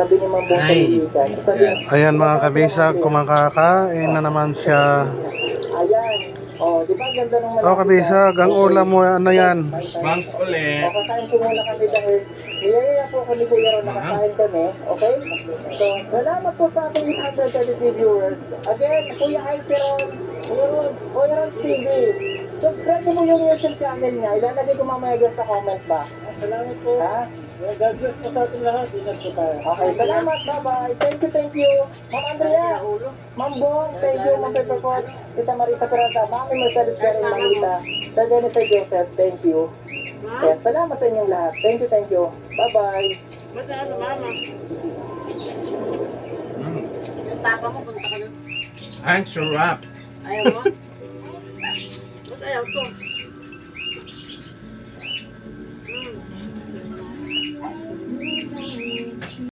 Sabi ni Ma'am Bong kaibigan. Ayan mga kabisag, kumakakain na naman siya. Ayan. Oh, di ba ang ganda ng Oh kabisag, ang ulam mo ano yan? Bangs ulit. O, kakain po muna kami dahil niyayaya po ako ni Kuya Ron na kakain kami. Okay? So, salamat po sa ating 130 viewers. Again, Kuya Alperon, Kuya Ron TV. Subscribe mo yung YouTube channel niya. Ilalagay ko mamaya dyan sa comment box. Salamat po. Ha? God bless po sa ating lahat. Ingat po tayo. Okay, salamat. Bye-bye. Thank you. Ma'am Andrea. Ma'am Bong. Thank you. Ma'am Pepperpot. Tita Marisa Peralta. Mami Mercedes Karen Manita. Sir Dennis Joseph. Thank you. Yes, salamat sa inyong lahat. Thank you. Bye-bye. Basta ano, mama? Yung papa mo, punta ka na. Ang sarap. Ayaw mo? Ba't ayaw to?